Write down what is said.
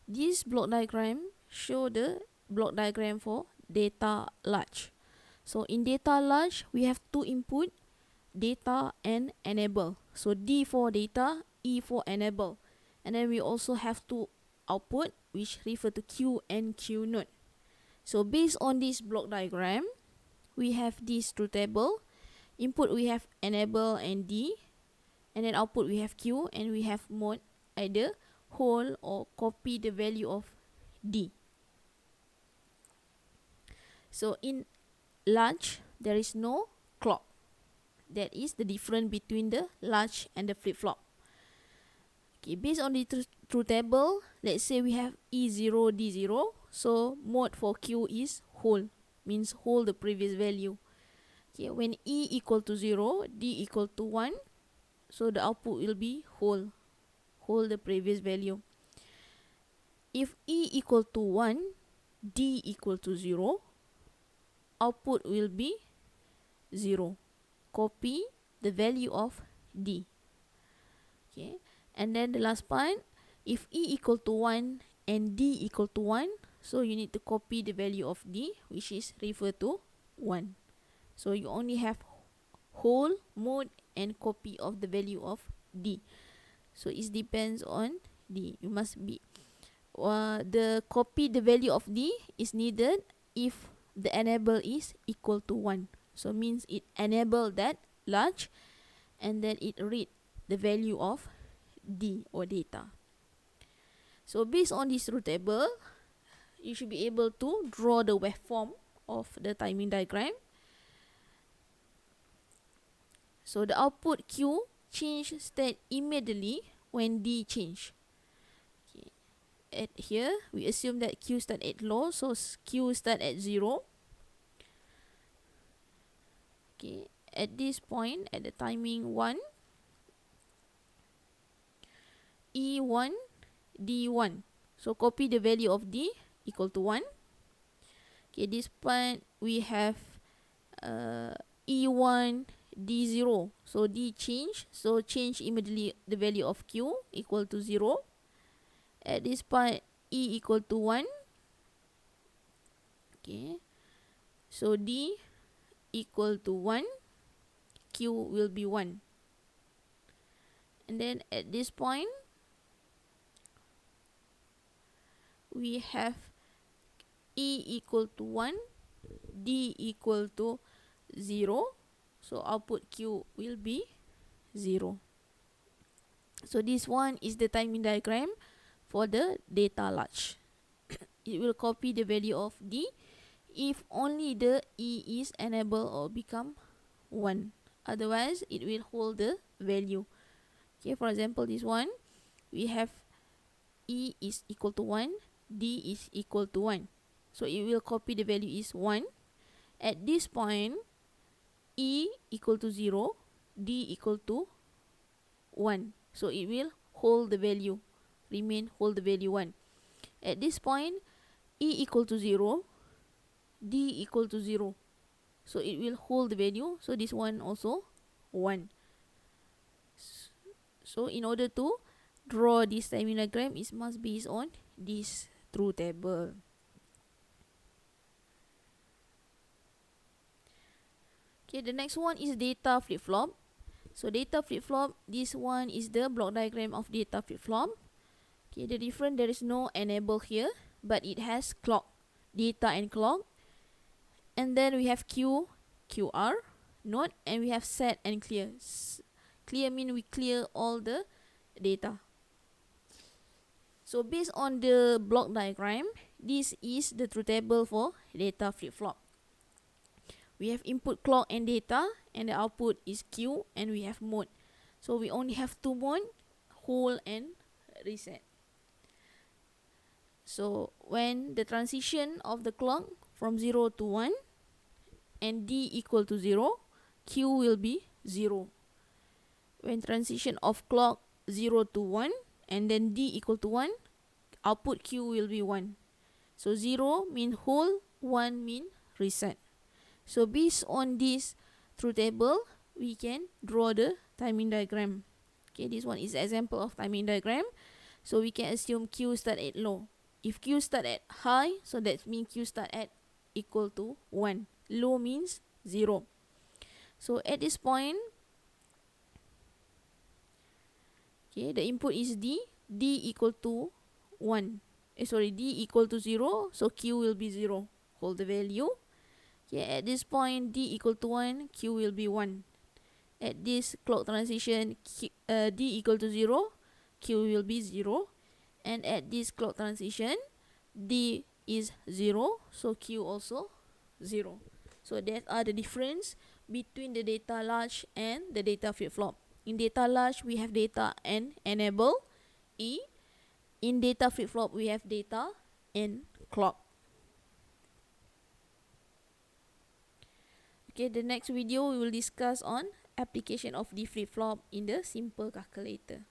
This block diagram show the block diagram for data latch. So in data latch, we have two input, data and enable. So D for data, E for enable. And then we also have two output, which refer to Q and Q node. So based on this block diagram, we have this truth table. Input we have enable and D, and then output we have Q, and we have mode, either hold or copy the value of D. So in Latch, there is no clock. That is the difference between the Latch and the flip-flop. Okay, based on the truth table, let's say we have E0, D0. So mode for Q is hold, means hold the previous value. Okay, when E equal to 0, D equal to 1, so the output will be hold the previous value. If E equal to 1, D equal to 0, output will be 0. Copy the value of D. Okay, and then the last part, if E equal to 1 and D equal to 1, so you need to copy the value of D, which is referred to 1. So you only have hold, mode, and copy of the value of D. So it depends on D. You must be the copy the value of D is needed if the enable is equal to 1. So means it enable that latch, and then it read the value of D or data. So based on this truth table, you should be able to draw the waveform of the timing diagram. So the output Q change state immediately when D change. Okay. At here, we assume that Q start at low, so Q start at 0. Okay. At this point, at the timing 1, E1, D1. So copy the value of D equal to 1. Okay, this part we have E1, D0. So D change, so change immediately the value of Q equal to 0. At this part, E equal to 1. Okay, so D equal to 1, Q will be 1. And then at this point, we have E equal to 1, D equal to 0. So output Q will be 0. So this one is the timing diagram for the data latch. It will copy the value of D if only the E is enabled or become 1. Otherwise, it will hold the value. Okay, for example, this one, we have E is equal to 1, D is equal to 1. So it will copy the value is 1. At this point, E equal to 0, D equal to 1. So it will hold the value, hold the value 1. At this point, E equal to 0, D equal to 0. So it will hold the value. So this one also 1. So in order to draw this timing diagram, it must be based on this truth table. Okay, the next one is data flip-flop. So data flip-flop, this one is the block diagram of data flip-flop. Okay, the difference, there is no enable here, but it has clock, data and clock. And then we have Q, QR, node, and we have set and clear. Clear means we clear all the data. So based on the block diagram, this is the truth table for data flip-flop. We have input clock and data, and the output is Q, and we have mode. So we only have two mode, hold and reset. So when the transition of the clock from 0 to 1 and D equal to 0, Q will be 0. When transition of clock 0 to 1 and then D equal to 1, output Q will be 1. So 0 mean hold, 1 mean reset. So based on this truth table, we can draw the timing diagram. Okay, this one is example of timing diagram. So we can assume Q start at low. If Q start at high, so that means Q start at equal to 1. Low means 0. So at this point, okay, the input is D. D equal to 1. D equal to 0. So Q will be 0. Hold the value. Okay, at this point, D equal to 1. Q will be 1. At this clock transition, D equal to 0. Q will be 0. And at this clock transition, D is 0. So Q also 0. So that are the difference between the data latch and the data flip-flop. In data latch, we have data and enable E. In data flip-flop, we have data and clock. Okay, the next video we will discuss on application of the flip-flop in the simple calculator.